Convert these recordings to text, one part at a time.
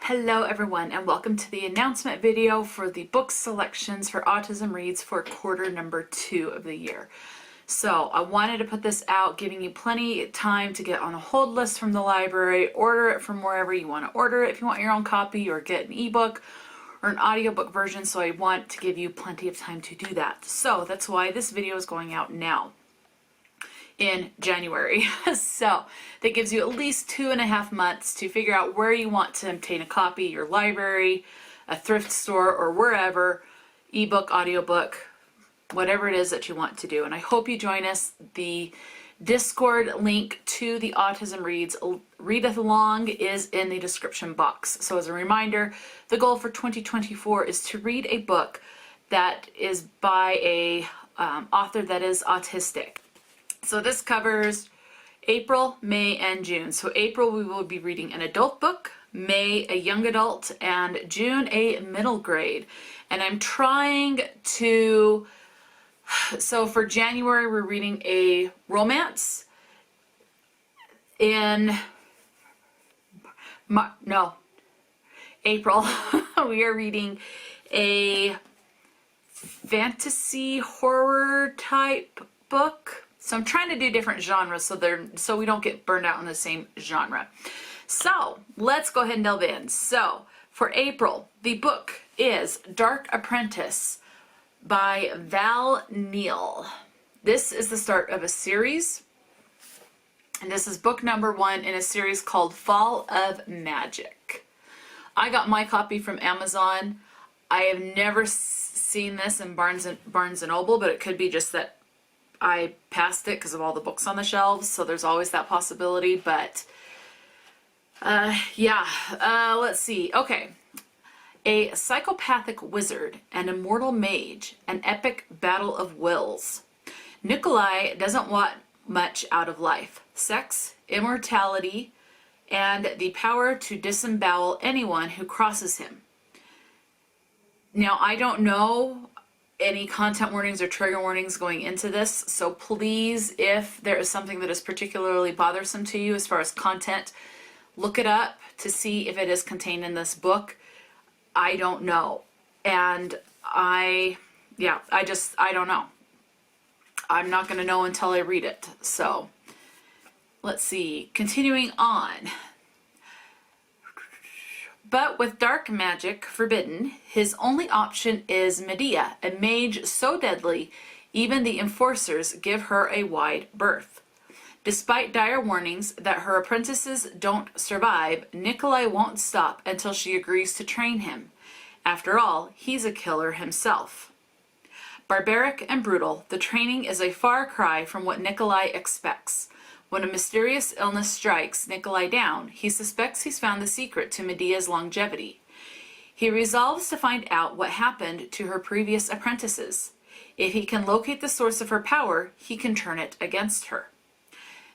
Hello everyone, and welcome to the announcement video for the book selections for Autism Reads for quarter number 2 of the year. So I wanted to put this out, giving you plenty of time to get on a hold list from the library, order it from wherever you want to order it if you want your own copy, or get an ebook or an audiobook version. So I want to give you plenty of time to do that. So that's why this video is going out now in January. So that gives you at least 2.5 months to figure out where you want to obtain a copy, your library, a thrift store, or wherever, ebook, audiobook, whatever it is that you want to do. And I hope you join us. The Discord link to the Autism Reads read-along is in the description box. So as a reminder, the goal for 2024 is to read a book that is by a author that is autistic. So this covers April, May, and June. So April we will be reading an adult book, May a young adult, and June a middle grade. And I'm trying to, so for January we're reading a romance. In April we are reading a fantasy horror type book. So I'm trying to do different genres so we don't get burned out on the same genre. So let's go ahead and delve in. So for April, the book is Dark Apprentice by Val Neal. This is the start of a series, and this is book number 1 in a series called Fall of Magic. I got my copy from Amazon. I have never seen this in Barnes & Noble, but it could be just that I passed it because of all the books on the shelves, so there's always that possibility. But let's see. Okay. A psychopathic wizard, an immortal mage, an epic battle of wills. Nikolai doesn't want much out of life: sex, immortality, and the power to disembowel anyone who crosses him. Now, I don't know any content warnings or trigger warnings going into this, so please, if there is something that is particularly bothersome to you as far as content, look it up to see if it is contained in this book. I don't know, and I don't know. I'm not going to know until I read it. So let's see, continuing on. But with dark magic forbidden, his only option is Medea, a mage so deadly, even the enforcers give her a wide berth. Despite dire warnings that her apprentices don't survive, Nikolai won't stop until she agrees to train him. After all, he's a killer himself. Barbaric and brutal, the training is a far cry from what Nikolai expects. When a mysterious illness strikes Nikolai down, he suspects he's found the secret to Medea's longevity. He resolves to find out what happened to her previous apprentices. If he can locate the source of her power, he can turn it against her.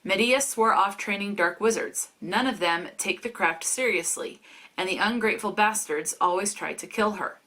Medea swore off training dark wizards. None of them take the craft seriously, and the ungrateful bastards always try to kill her.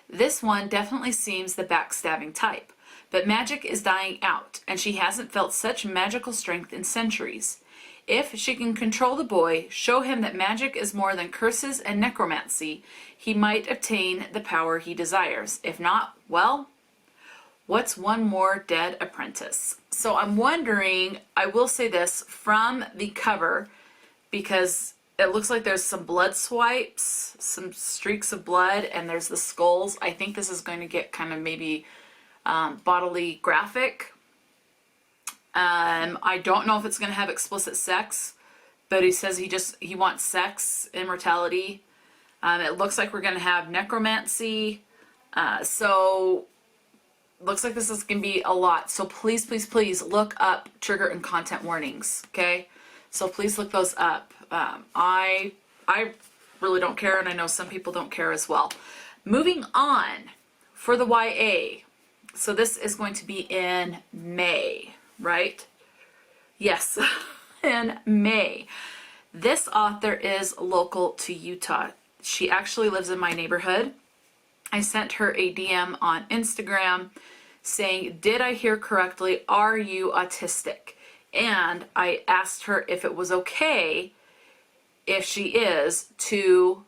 This one definitely seems the backstabbing type. But magic is dying out, and she hasn't felt such magical strength in centuries. If she can control the boy, show him that magic is more than curses and necromancy, he might obtain the power he desires. If not, well, what's one more dead apprentice? So I'm wondering, I will say this from the cover, because it looks like there's some blood swipes, some streaks of blood, and there's the skulls. I think this is going to get kind of maybe bodily graphic. I don't know if it's going to have explicit sex, but he says he wants sex, immortality. It looks like we're going to have necromancy. So looks like this is going to be a lot. So please, please, please look up trigger and content warnings. Okay. So please look those up. I really don't care, and I know some people don't care as well. Moving on for the YA. So this is going to be in May, right? Yes, in May. This author is local to Utah. She actually lives in my neighborhood. I sent her a DM on Instagram saying, did I hear correctly? Are you autistic? And I asked her if it was okay, if she is, to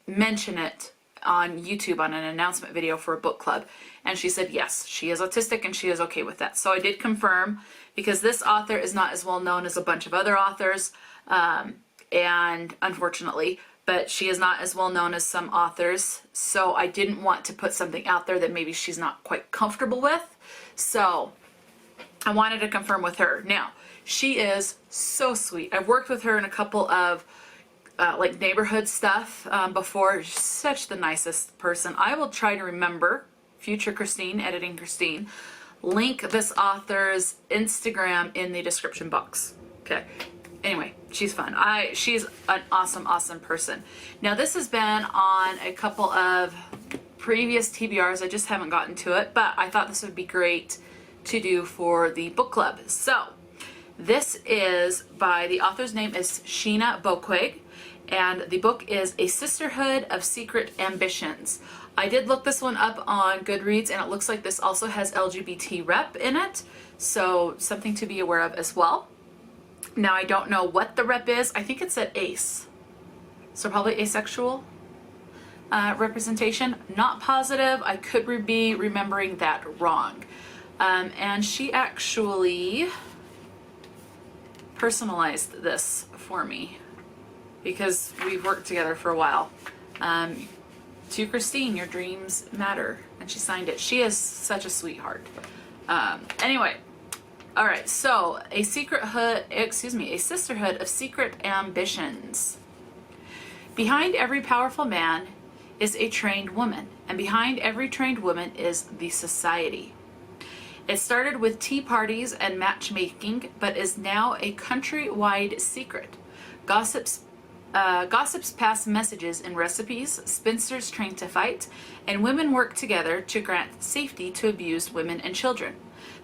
mention it on YouTube on an announcement video for a book club. And she said, yes, she is autistic and she is okay with that. So I did confirm, because this author is not as well known as a bunch of other authors, and unfortunately, but she is not as well known as some authors. So I didn't want to put something out there that maybe she's not quite comfortable with. So I wanted to confirm with her. Now, she is so sweet. I've worked with her in a couple of like neighborhood stuff before. She's such the nicest person. I will try to remember, future Christine, editing Christine, link this author's Instagram in the description box. Okay. Anyway, she's fun. She's an awesome, awesome person. Now, this has been on a couple of previous TBRs. I just haven't gotten to it, but I thought this would be great to do for the book club. So this is by, the author's name is Sheena Boekweg, and the book is A Sisterhood of Secret Ambitions. I did look this one up on Goodreads, and it looks like this also has LGBT rep in it, so something to be aware of as well. Now, I don't know what the rep is. I think it's at ace, so probably asexual representation. Not positive. I could be remembering that wrong. And she actually personalized this for me because we've worked together for a while. To Christine, your dreams matter. And she signed it. She is such a sweetheart. Anyway, all right. So a sisterhood of secret ambitions. Behind every powerful man is a trained woman, and behind every trained woman is the society. It started with tea parties and matchmaking, but is now a countrywide secret. Gossips pass messages in recipes, spinsters train to fight, and women work together to grant safety to abused women and children.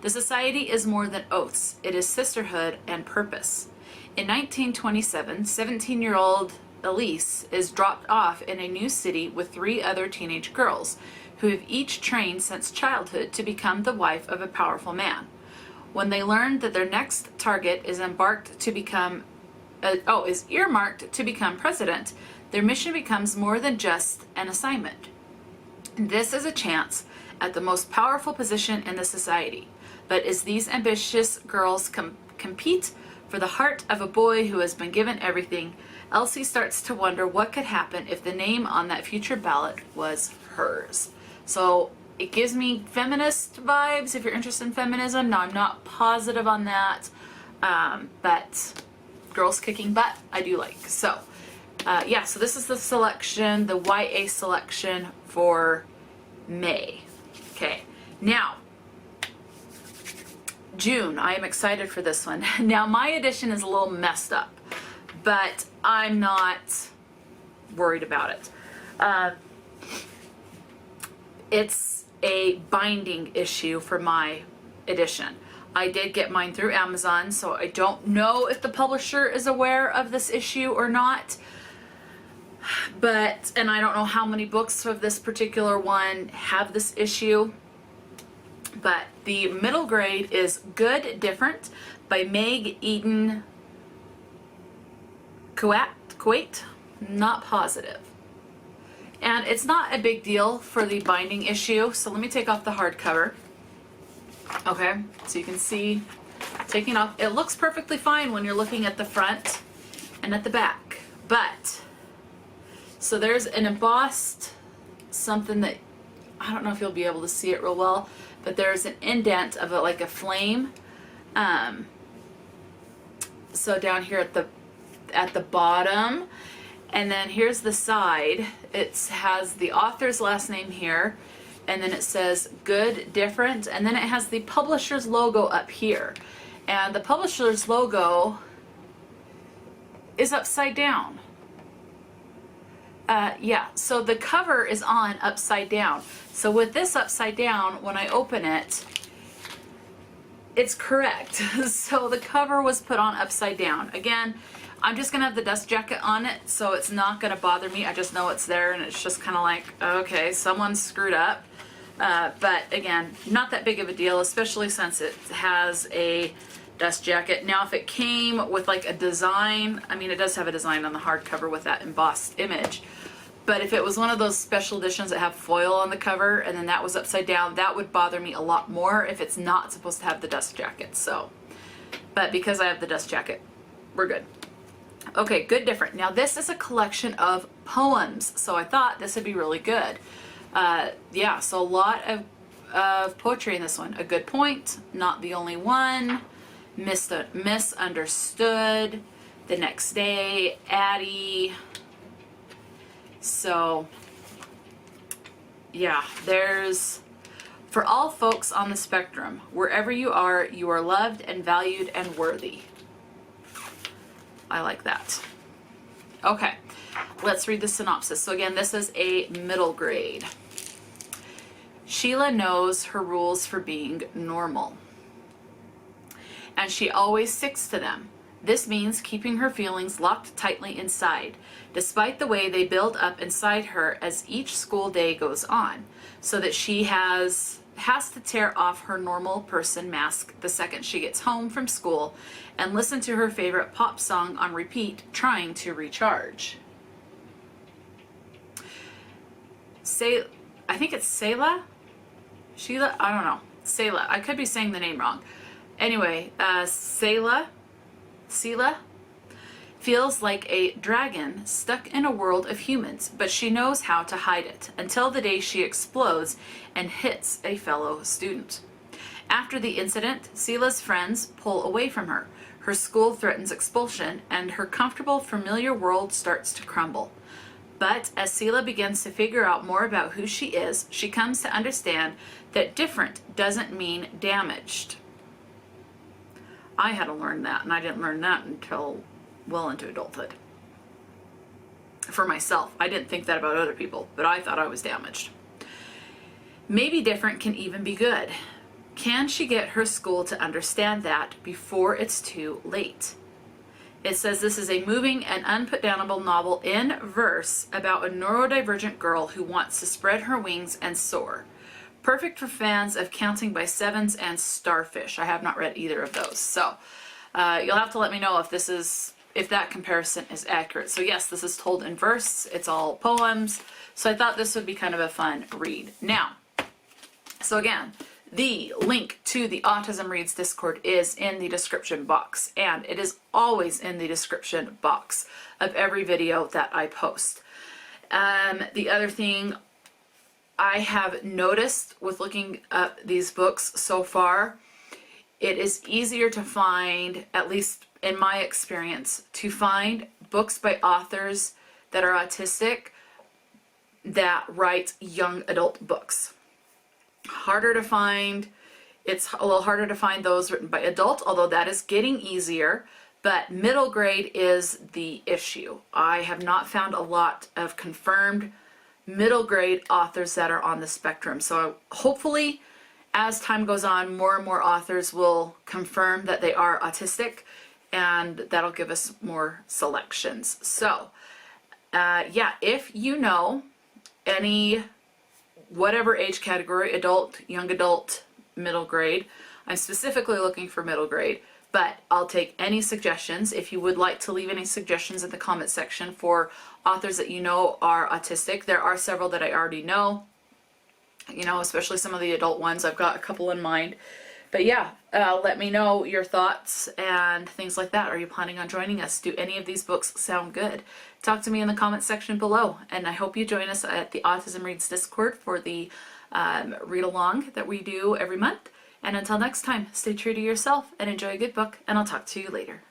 The society is more than oaths. It is sisterhood and purpose. In 1927, 17-year-old Elise is dropped off in a new city with 3 other teenage girls who have each trained since childhood to become the wife of a powerful man. When they learn that their next target is earmarked to become president, their mission becomes more than just an assignment. This is a chance at the most powerful position in the society. But as these ambitious girls compete for the heart of a boy who has been given everything, Elsie starts to wonder what could happen if the name on that future ballot was hers. So it gives me feminist vibes if you're interested in feminism. Now, I'm not positive on that, but girls kicking butt, I do like. So, yeah, so this is the selection, the YA selection for May. Okay, now, June, I am excited for this one. Now, my edition is a little messed up, but I'm not worried about it. It's a binding issue for my edition. I did get mine through Amazon, so I don't know if the publisher is aware of this issue or not. And I don't know how many books of this particular one have this issue. But the middle grade is Good Different by Meg Eden Kuyatt, not positive. And it's not a big deal for the binding issue, so let me take off the hardcover. Okay, so you can see, taking off, it looks perfectly fine when you're looking at the front and at the back. But, so there's an embossed something that, I don't know if you'll be able to see it real well, but there's an indent of it like a flame. So down here at the bottom, and then here's the side. It has the author's last name here, and then it says Good Different, and then it has the publisher's logo up here. And the publisher's logo is upside down. Yeah, so the cover is on upside down. So with this upside down, when I open it, it's correct. So the cover was put on upside down. Again, I'm just gonna have the dust jacket on it, so it's not gonna bother me. I just know it's there, and it's just kind of like, okay, someone screwed up. But again, not that big of a deal, especially since it has a dust jacket. Now, if it came with like a design, I mean, it does have a design on the hardcover with that embossed image, But if it was one of those special editions that have foil on the cover and then that was upside down, that would bother me a lot more if it's not supposed to have the dust jacket. So, but because I have the dust jacket, we're good. Okay, Good Different. Now this is a collection of poems, so I thought this would be really good. Yeah, so a lot of poetry in this one. A Good Point, Not the Only One, Misunderstood, The Next Day, Addie. So, yeah, there's, for all folks on the spectrum, wherever you are loved and valued and worthy. I like that. Okay, let's read the synopsis. So again, this is a middle grade. Sheila knows her rules for being normal, and she always sticks to them. This means keeping her feelings locked tightly inside, despite the way they build up inside her as each school day goes on, so that she has to tear off her normal person mask the second she gets home from school and listen to her favorite pop song on repeat, trying to recharge. I think it's Selah? Sheila? I don't know. Selah. I could be saying the name wrong. Anyway, Selah feels like a dragon stuck in a world of humans, but she knows how to hide it until the day she explodes and hits a fellow student. After the incident, Selah's friends pull away from her. Her school threatens expulsion, and her comfortable, familiar world starts to crumble. But as Selah begins to figure out more about who she is, she comes to understand that different doesn't mean damaged. I had to learn that, and I didn't learn that until well into adulthood. For myself, I didn't think that about other people, but I thought I was damaged. Maybe different can even be good. Can she get her school to understand that before it's too late? It says this is a moving and unputdownable novel in verse about a neurodivergent girl who wants to spread her wings and soar. Perfect for fans of Counting by Sevens and Starfish. I have not read either of those, so you'll have to let me know if that comparison is accurate. So yes, this is told in verse. It's all poems. So I thought this would be kind of a fun read. Now, so again, the link to the Autism Reads Discord is in the description box, and it is always in the description box of every video that I post. The other thing I have noticed with looking up these books so far, it is easier to find, at least in my experience, to find books by authors that are autistic that write young adult books. Harder to find. It's a little harder to find those written by adults, although that is getting easier, but middle grade is the issue. I have not found a lot of confirmed middle grade authors that are on the spectrum. So hopefully as time goes on, more and more authors will confirm that they are autistic, and that'll give us more selections. So yeah, if you know any, whatever age category, adult, young adult, middle grade, I'm specifically looking for middle grade, but I'll take any suggestions. If you would like to leave any suggestions in the comment section for authors that you know are autistic, there are several that I already know, you know, especially some of the adult ones. I've got a couple in mind. But yeah, let me know your thoughts and things like that. Are you planning on joining us? Do any of these books sound good? Talk to me in the comment section below, and I hope you join us at the Autism Reads Discord for the read-along that we do every month. And until next time, stay true to yourself and enjoy a good book, and I'll talk to you later.